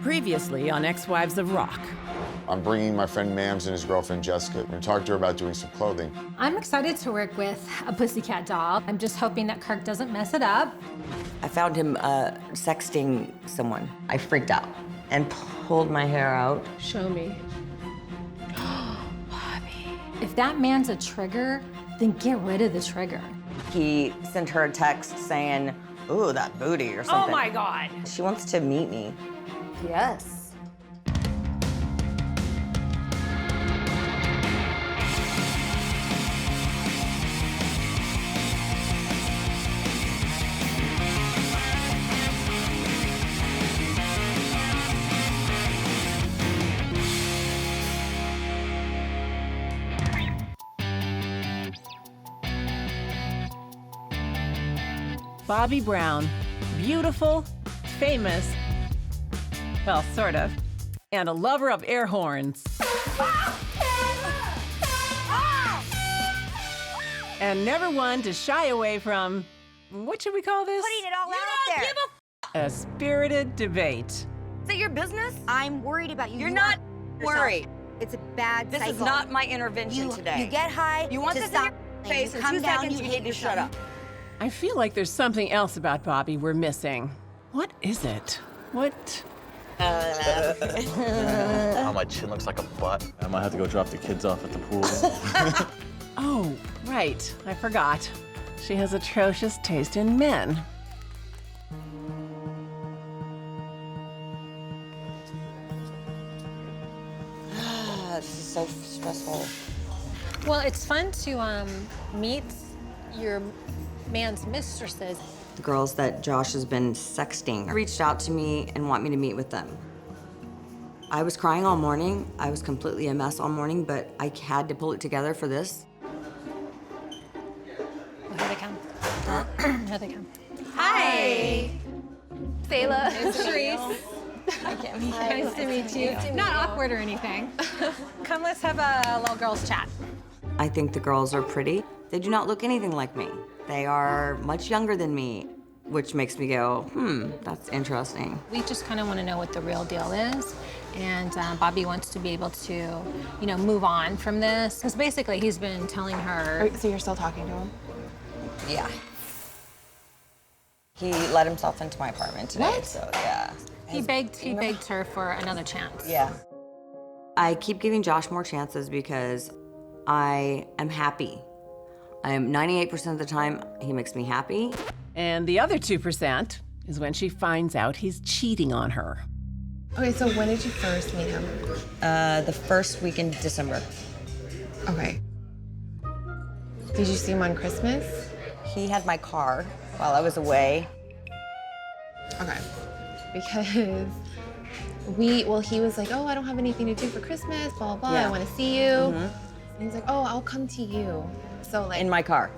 Previously on Ex-Wives of Rock. I'm bringing my friend Mams and his girlfriend Jessica and talk to her about doing some clothing. I'm excited to work with a pussycat doll. I'm just hoping that Kirk doesn't mess it up. I found him sexting someone. I freaked out and pulled my hair out. Show me. Bobbie. If that man's a trigger, then get rid of the trigger. He sent her a text saying, "Ooh, that booty," or something. Oh my God. She wants to meet me. Yes. Bobbie Brown, beautiful, famous, well, sort of, and a lover of air horns. And never one to shy away from, what should we call this? Putting it all out there. A spirited debate. Is it your business? I'm worried about you. You're not worried. It's a bad This cycle. is not my intervention today. You get high. You want to this stop, in your and face you in come 2 down, seconds, you you hate need to shut yourself. up. I feel like there's something else about Bobbie we're missing. What is it? What? Oh, my chin looks like a butt. I might have to go drop the kids off at the pool. Oh, right, I forgot. She has atrocious taste in men. This is so stressful. Well, it's fun to meet your man's mistresses. The girls that Josh has been sexting reached out to me and want me to meet with them. I was crying all morning. I was completely a mess all morning, but I had to pull it together for this. Oh, here they come. Here they come. Hi. Sayla. Sharise. Nice to meet you. Not awkward or anything. Come, let's have a little girls' chat. I think the girls are pretty. They do not look anything like me. They are much younger than me, which makes me go, that's interesting. We just kind of want to know what the real deal is. And Bobbie wants to be able to, move on from this. Because basically he's been telling her. So you're still talking to him? Yeah. He let himself into my apartment today, What? so yeah. He begged her for another chance. Yeah. I keep giving Josh more chances because I am happy. I am 98% of the time, he makes me happy. And the other 2% is when she finds out he's cheating on her. Okay, so when did you first meet him? The first week in December. Okay. Did you see him on Christmas? He had my car while I was away. Okay. Because he was like, oh, I don't have anything to do for Christmas, blah, blah, blah. Yeah. I want to see you. And he's like, oh, I'll come to you. So like. In my car.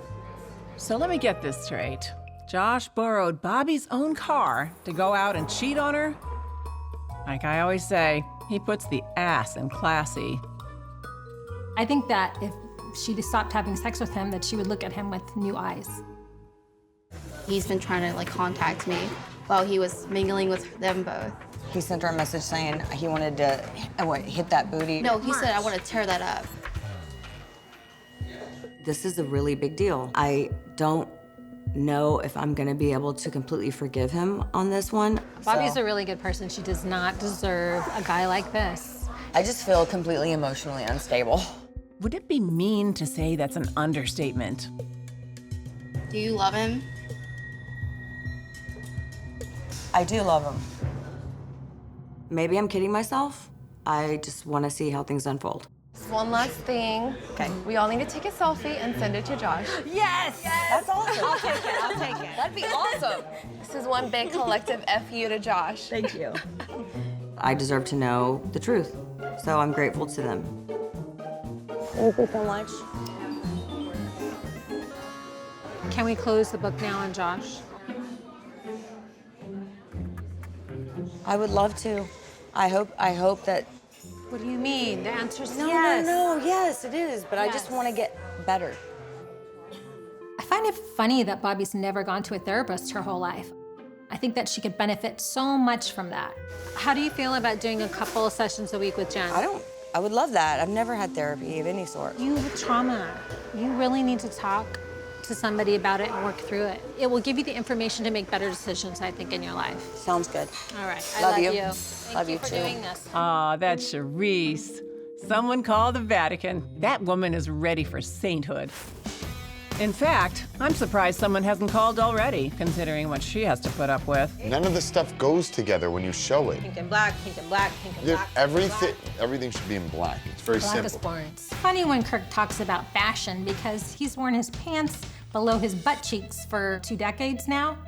So let me get this straight. Josh borrowed Bobbie's own car to go out and cheat on her? Like I always say, he puts the ass in classy. I think that if she stopped having sex with him, that she would look at him with new eyes. He's been trying to contact me while he was mingling with them both. He sent her a message saying he wanted to, hit that booty. No, he said, I want to tear that up. This is a really big deal. I don't know if I'm gonna be able to completely forgive him on this one. Bobbie's so a really good person. She does not deserve a guy like this. I just feel completely emotionally unstable. Would it be mean to say that's an understatement? Do you love him? I do love him. Maybe I'm kidding myself. I just want to see how things unfold. One last thing. Okay. We all need to take a selfie and send it to Josh. Yes! That's awesome. I'll take it. That'd be awesome. This is one big collective F you to Josh. Thank you. I deserve to know the truth, so I'm grateful to them. Thank you so much. Can we close the book now on Josh? I would love to. I hope that. What do you mean? The answer's No, yes. no, yes, it is, but I just Yes. want to get better. I find it funny that Bobbie's never gone to a therapist her whole life. I think that she could benefit so much from that. How do you feel about doing a couple of sessions a week with Jen? I would love that. I've never had therapy of any sort. You have trauma. You really need to talk to somebody about it and work through it. It will give you the information to make better decisions, I think, in your life. Sounds good. All right, I Love love you. you. Thank Love you you for too. doing this. Aw, that's Sharise. Someone call the Vatican. That woman is ready for sainthood. In fact, I'm surprised someone hasn't called already, considering what she has to put up with. None of the stuff goes together when you show it. Pink and black, pink and black, pink and black. Everything should be in black. It's very Black simple. is boring. It's funny when Kirk talks about fashion because he's worn his pants below his butt cheeks for 2 decades now.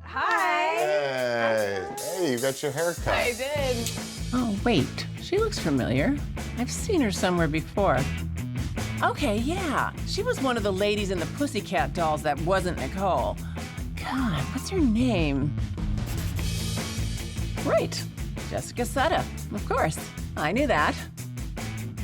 Hey, you got your hair cut. I did. Oh, wait, she looks familiar. I've seen her somewhere before. Okay, yeah, she was one of the ladies in the Pussycat Dolls that wasn't Nicole. God, what's her name? Right, Jessica Sutta, of course. I knew that.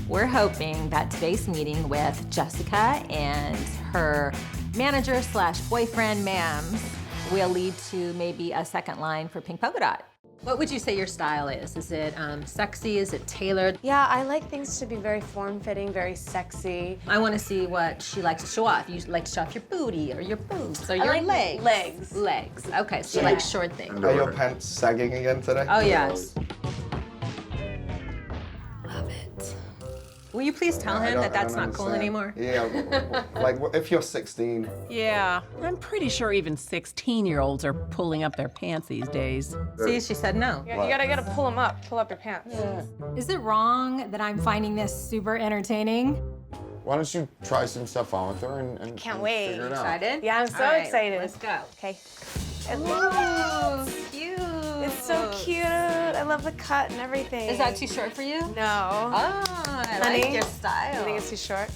We're hoping that today's meeting with Jessica and her manager slash boyfriend, Mams, will lead to maybe a second line for Pink Polka Dot. What would you say your style is? Is it sexy? Is it tailored? Yeah, I like things to be very form-fitting, very sexy. I want to see what she likes to show off. You like to show off your booty or your boobs or your legs. Legs. Legs. Okay, so you like short things. Are your pants sagging again today? Oh, yes. Love it. Will you please tell him that that's not cool understand. anymore? Yeah, like if you're 16. Yeah, I'm pretty sure even 16-year-olds are pulling up their pants these days. See, she said no. Yeah, you gotta pull them up. Pull up your pants. Is it wrong that I'm finding this super entertaining? Why don't you try some stuff on with her and Can't and wait. figure it out. Excited? Yeah, I'm so All right, excited. Let's go. Okay. Oh, cute. It's so cute. I love the cut and everything. Is that too short for you? No. Oh, I Honey? like your style. You think it's too short?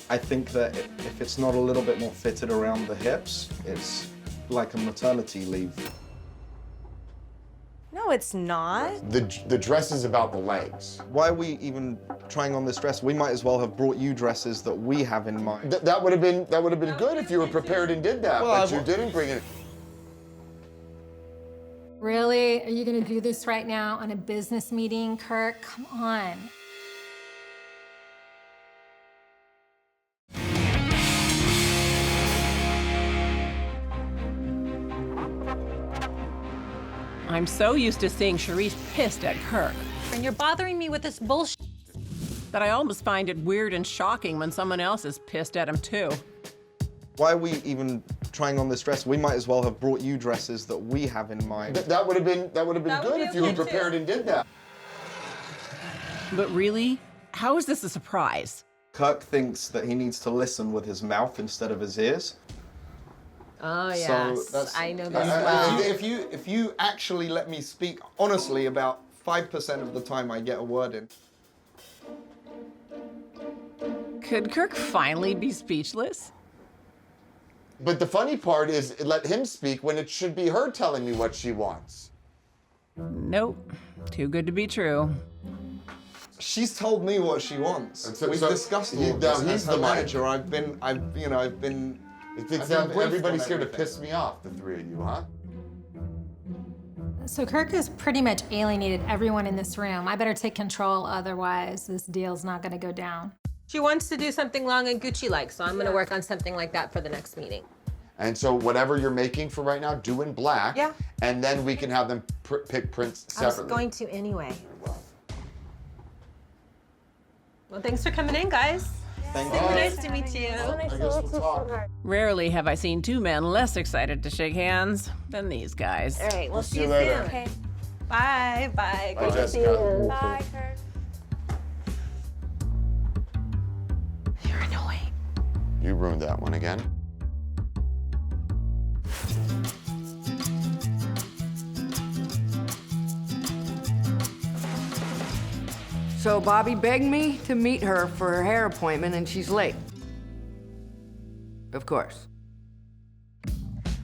I think that if it's not a little bit more fitted around the hips, it's like a maternity leave. No, it's not. The dress is about the legs. Why are we even trying on this dress? We might as well have brought you dresses that we have in mind. That would have been good if you were prepared and did that, Well, but you didn't bring it. Really? Are you gonna do this right now on a business meeting, Kirk? Come on. I'm so used to seeing Sharise pissed at Kirk And you're bothering me with this bullshit. that I almost find it weird and shocking when someone else is pissed at him too. Why are we even trying on this dress? We might as well have brought you dresses that we have in mind. That would have been good if you were okay, too. prepared and did that. But really, how is this a surprise? Kirk thinks that he needs to listen with his mouth instead of his ears. Oh, So yes. that's, I know this well. If you actually let me speak honestly, about 5% of the time I get a word in. Could Kirk finally be speechless? But the funny part is, let him speak when it should be her telling me what she wants. Nope. Too good to be true. She's told me what she wants. And so- We've so discussed he- all of this. he's As her the mic. manager, I've been. It thinks I've been briefed everybody's on here to everything. piss me off, the three of you, huh? So Kirk has pretty much alienated everyone in this room. I better take control, otherwise this deal's not gonna go down. She wants to do something long and Gucci-like, so I'm gonna work on something like that for the next meeting. And so whatever you're making for right now, do in black. Yeah. And then we can have them pick prints I was separately. going to anyway. Well, thanks for coming in, guys. Thank you. Nice to meet you. I guess we'll talk. Rarely have I seen two men less excited to shake hands than these guys. All right, we'll See you later. Okay. Bye, bye. Bye, Jessica. Bye, Kirk. You're annoying. You ruined that one again. So Bobbie begged me to meet her for her hair appointment, and she's late. Of course.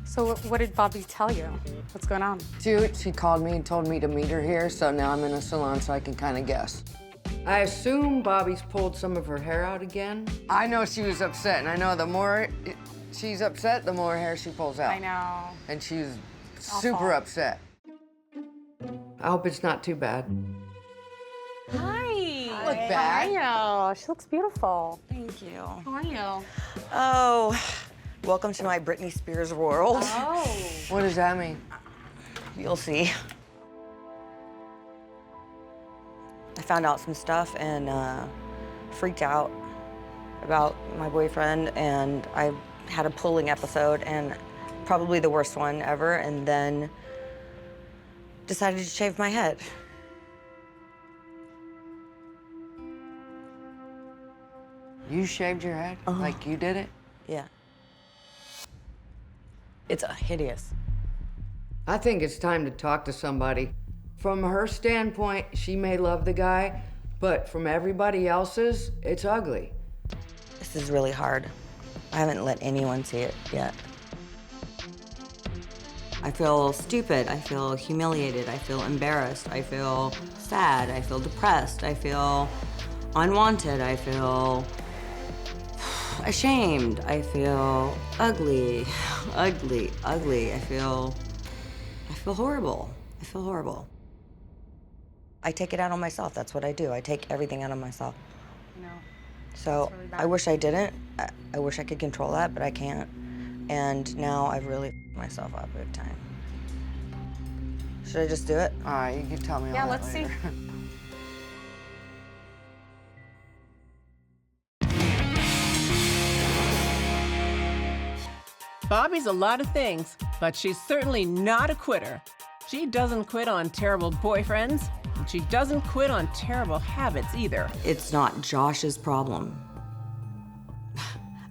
So what did Bobbie tell you? What's going on? She called me and told me to meet her here, so now I'm in a salon so I can kind of guess. I assume Bobbie's pulled some of her hair out again. I know she was upset, and I know the more she's upset, the more hair she pulls out. I know. And she's super upset. I hope it's not too bad. Hi. Look bad. How are you? She looks beautiful. Thank you. How are you? Oh, welcome to my Britney Spears world. Oh. What does that mean? You'll see. I found out some stuff and freaked out about my boyfriend, and I had a pulling episode, and probably the worst one ever, and then decided to shave my head. You shaved your head? Like you did it? Yeah. It's hideous. I think it's time to talk to somebody. From her standpoint, she may love the guy, but from everybody else's, it's ugly. This is really hard. I haven't let anyone see it yet. I feel stupid, I feel humiliated, I feel embarrassed, I feel sad, I feel depressed, I feel unwanted, I feel ashamed, I feel ugly, ugly, ugly. I feel horrible. I feel horrible. I take it out on myself. That's what I do. I take everything out on myself. No. So really bad. I wish I didn't. I wish I could control that, but I can't. And now I've really f***ed myself up big time. Should I just do it? All right, you can tell me all Yeah, that let's see. later. Bobbie's a lot of things, but she's certainly not a quitter. She doesn't quit on terrible boyfriends, and she doesn't quit on terrible habits either. It's not Josh's problem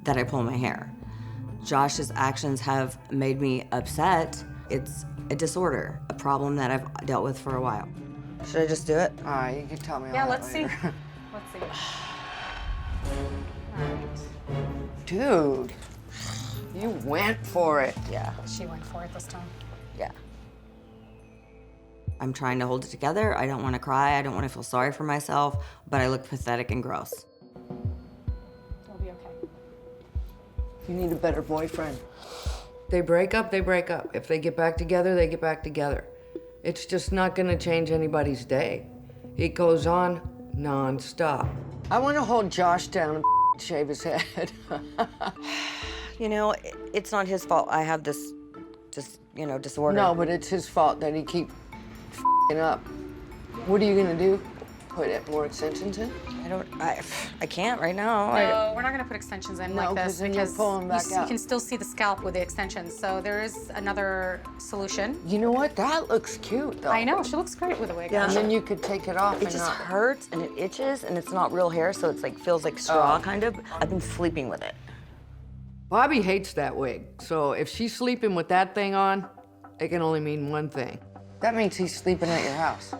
that I pull my hair. Josh's actions have made me upset. It's a disorder, a problem that I've dealt with for a while. Should I just do it? All right, you can tell me all Yeah, that let's see. later. Let's see. All right. Dude, you went for it. Yeah, She went for it this time. yeah. I'm trying to hold it together. I don't want to cry. I don't want to feel sorry for myself, but I look pathetic and gross. It'll be okay. You need a better boyfriend. They break up, they break up. If they get back together, they get back together. It's just not gonna change anybody's day. It goes on non-stop. I wanna hold Josh down and shave his head. You know, it's not his fault. I have this, disorder. No, but it's his fault that he keep up. What are you gonna do? Put more extensions in? I can't right now. No, we're not going to put extensions in No, like this then you're because pulling back you out. can still see the scalp with the extensions. So there is another solution. You know what? That looks cute, though. I know, she looks great with a wig. Yeah. And then you could take it off It and just not... hurts and it itches and it's not real hair, so it's like feels like straw kind of. I've been sleeping with it. Bobbie hates that wig, so if she's sleeping with that thing on, it can only mean one thing. That means he's sleeping at your house.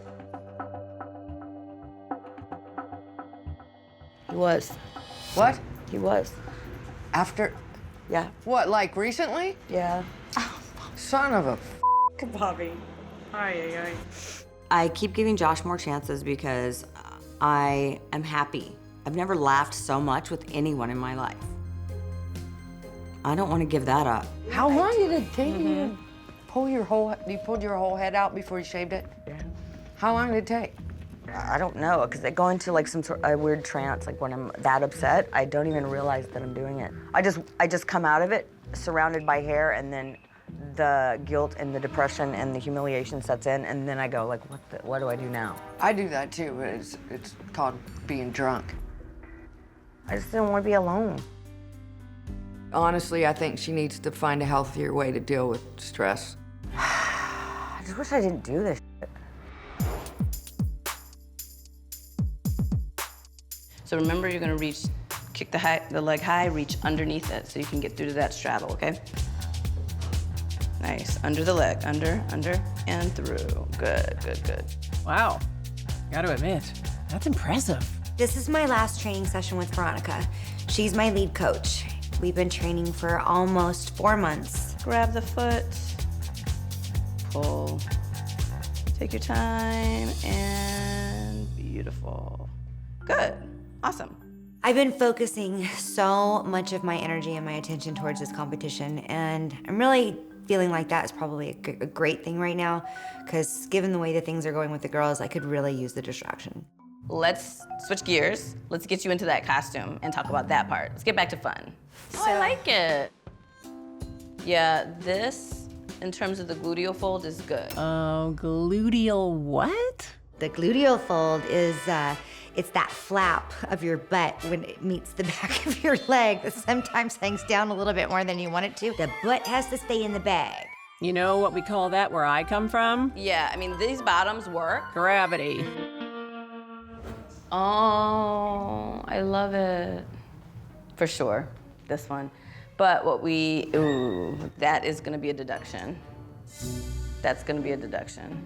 He was. What? He was. After... Yeah. What, like recently? Yeah. Son of a... Bobbie. Ay, ay, ay. I keep giving Josh more chances because I am happy. I've never laughed so much with anyone in my life. I don't want to give that up. How long did it take you to pull your whole... You pulled your whole head out before you shaved it? Yeah. How long did it take? I don't know, because I go into like some sort of weird trance. Like when I'm that upset, I don't even realize that I'm doing it. I just come out of it surrounded by hair, and then the guilt and the depression and the humiliation sets in, and then I go like, what do I do now? I do that too, but it's called being drunk. I just didn't want to be alone. Honestly, I think she needs to find a healthier way to deal with stress. I just wish I didn't do this shit. So remember, you're gonna kick the leg high, reach underneath it so you can get through to that straddle, okay? Nice, under the leg, under, and through. Good, good, good. Wow, gotta admit, that's impressive. This is my last training session with Veronica. She's my lead coach. We've been training for almost 4 months. Grab the foot, pull. Take your time, and beautiful. Good, awesome. I've been focusing so much of my energy and my attention towards this competition, and I'm really feeling like that is probably a great thing right now, because given the way that things are going with the girls, I could really use the distraction. Let's switch gears. Let's get you into that costume and talk about that part. Let's get back to fun. Oh, I like it. Yeah, this, in terms of the gluteal fold, is good. Oh, gluteal what? The gluteal fold is, it's that flap of your butt when it meets the back of your leg that sometimes hangs down a little bit more than you want it to. The butt has to stay in the bag. You know what we call that where I come from? Yeah, I mean, these bottoms work. Gravity. Oh, I love it. For sure, this one. But that is gonna be a deduction. That's gonna be a deduction.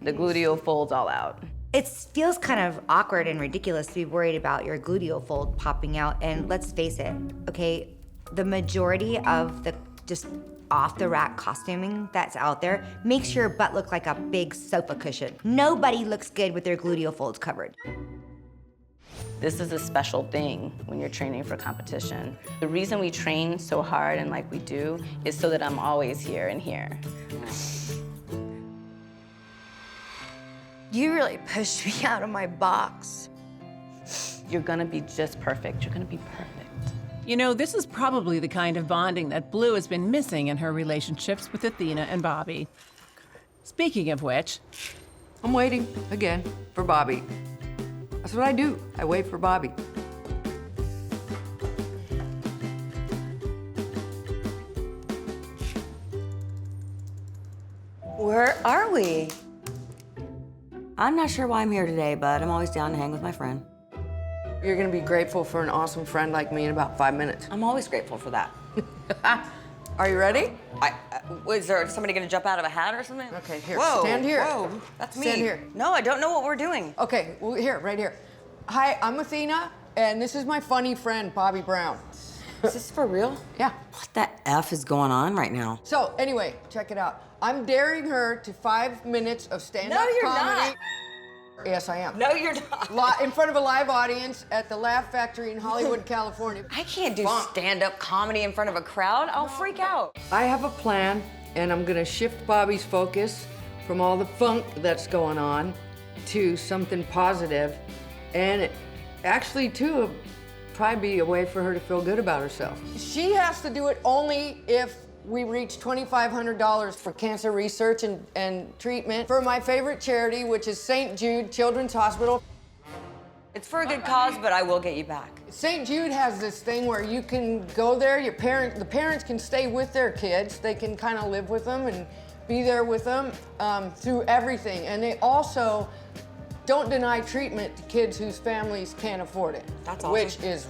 The gluteal folds all out. It feels kind of awkward and ridiculous to be worried about your gluteal fold popping out, and let's face it, okay, the majority of the just off-the-rack costuming that's out there makes your butt look like a big sofa cushion. Nobody looks good with their gluteal folds covered. This is a special thing when you're training for competition. The reason we train so hard and like we do is so that I'm always here and here. You really pushed me out of my box. You're gonna be just perfect. You're gonna be perfect. You know, this is probably the kind of bonding that Blue has been missing in her relationships with Athena and Bobbie. Speaking of which, I'm waiting, again, for Bobbie. That's what I do. I wait for Bobbie. Where are we? I'm not sure why I'm here today, but I'm always down to hang with my friend. You're gonna be grateful for an awesome friend like me in about 5 minutes. I'm always grateful for that. Are you ready? Is there somebody gonna jump out of a hat or something? Okay, here, Whoa, stand here. Whoa, that's me. Stand here. No, I don't know what we're doing. Okay, well, here, right here. Hi, I'm Athena, and this is my funny friend, Bobbie Brown. Is this for real? Yeah. What the F is going on right now? So, anyway, check it out. I'm daring her to 5 minutes of stand-up No, you're comedy. not. Yes, I am. No, you're not. In front of a live audience at the Laugh Factory in Hollywood, California. I can't do stand-up comedy in front of a crowd. I'll freak out. I have a plan, and I'm gonna shift Bobbie's focus from all the funk that's going on to something positive, and actually, too, probably be a way for her to feel good about herself. She has to do it only if we reach $2,500 for cancer research and treatment for my favorite charity, which is St. Jude Children's Hospital. It's for a good cause, but I will get you back. St. Jude has this thing where you can go there, the parents can stay with their kids, they can kind of live with them and be there with them through everything. And they also don't deny treatment to kids whose families can't afford it. That's awesome. Which is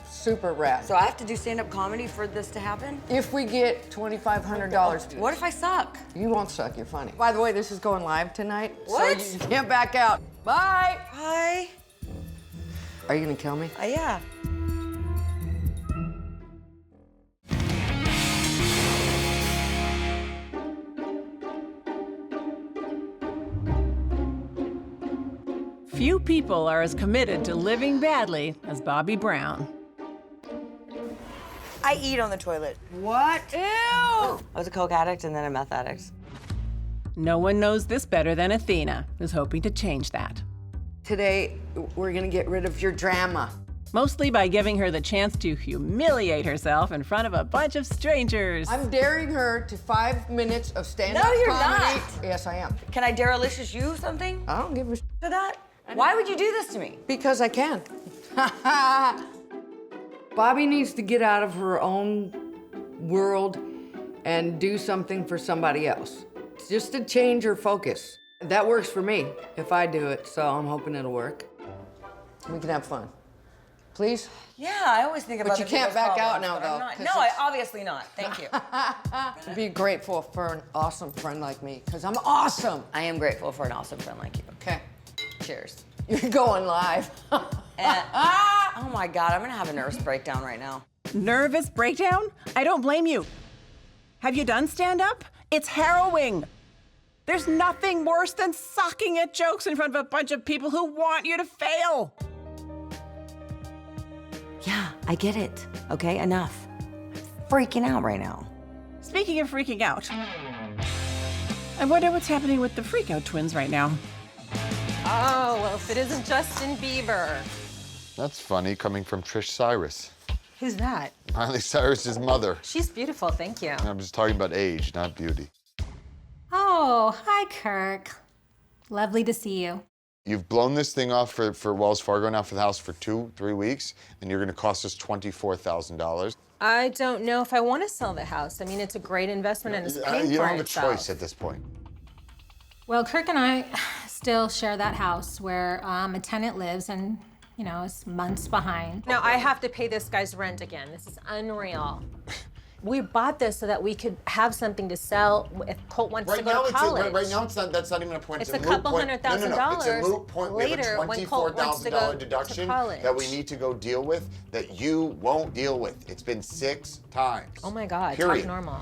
super rad. So I have to do stand-up comedy for this to happen? If we get $2,500. What if I suck? You won't suck, you're funny. By the way, this is going live tonight. What? So you can't back out. Bye. Bye. Are you gonna kill me? Yeah. few people are as committed to living badly as Bobbie Brown. I eat on the toilet. What? Ew! I was a coke addict and then a meth addict. No one knows this better than Athena, who's hoping to change that. Today, we're gonna get rid of your drama. Mostly by giving her the chance to humiliate herself in front of a bunch of strangers. I'm daring her to 5 minutes of stand-up No, you're comedy. not. Yes, I am. Can I dare-alicious you something? I don't give a for that. Why would you do this to me? Because I can. Bobbie needs to get out of her own world and do something for somebody else. Just to change her focus. That works for me if I do it, so I'm hoping it'll work. We can have fun. Please? Yeah, I always think about But you can't back out now, though. No, obviously not. Thank you. Be grateful for an awesome friend like me, because I'm awesome. I am grateful for an awesome friend like you. Okay. Cheers. You're going live. Oh my God, I'm gonna have a nervous breakdown right now. Nervous breakdown? I don't blame you. Have you done stand-up? It's harrowing. There's nothing worse than sucking at jokes in front of a bunch of people who want you to fail. Yeah, I get it. Okay, enough. I'm freaking out right now. Speaking of freaking out, I wonder what's happening with the freakout twins right now. Oh, well, if it isn't Justin Bieber. That's funny, coming from Trish Cyrus. Who's that? Miley Cyrus's mother. She's beautiful, thank you. I'm just talking about age, not beauty. Oh, hi, Kirk. Lovely to see you. You've blown this thing off for Wells Fargo now for the house for 2-3 weeks, and you're gonna cost us $24,000. I don't know if I want to sell the house. I mean, it's a great investment and it's paying You for don't have itself. a choice at this point. Well, Kirk and I still share that house where a tenant lives and, you know, is months behind. Now, I have to pay this guy's rent again. This is unreal. We bought this so that we could have something to sell if Colt wants to go to college. Right now, that's not even a point. It's a couple $100,000 No, it's a moot point. later we have a when Colt wants to go $24,000 deduction to college. that we need to go deal with that you won't deal with. It's been 6 times. Oh my God, Period. talk normal.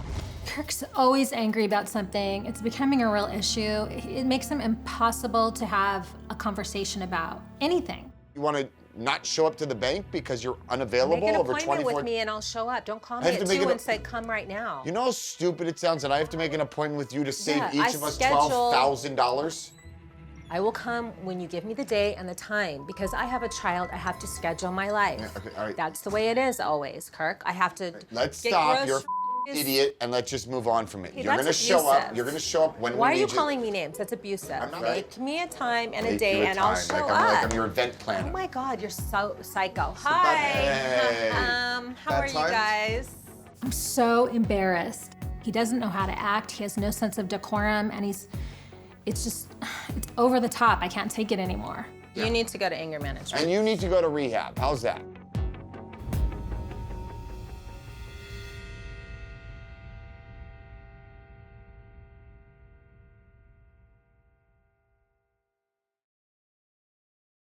Kirk's always angry about something. It's becoming a real issue. It makes him impossible to have a conversation about anything. You want to not show up to the bank because you're unavailable Make an over appointment 24 with me and I'll show up. Don't call I me have at to make 2 an- and say, come right now. You know how stupid it sounds that I have to make an appointment with you to save Yeah, each I of us schedule- $12,000? I will come when you give me the day and the time because I have a child. I have to schedule my life. Yeah, okay, all right. That's the way it is always, Kirk. I have to Let's get stop. groceries. You're an idiot, and let's just move on from it. Hey, You're that's gonna show up. abusive. You're gonna show up when Why we are need you calling me names? That's abusive. I'm not. Make me a time and a Make day you a and I'll time, show like up. I'm your event planner. Oh my God, you're so psycho. Hi. Hey. How Bad are you times? guys? I'm so embarrassed. He doesn't know how to act. He has no sense of decorum, and it's over the top. I can't take it anymore. You need to go to anger management. And you need to go to rehab. How's that?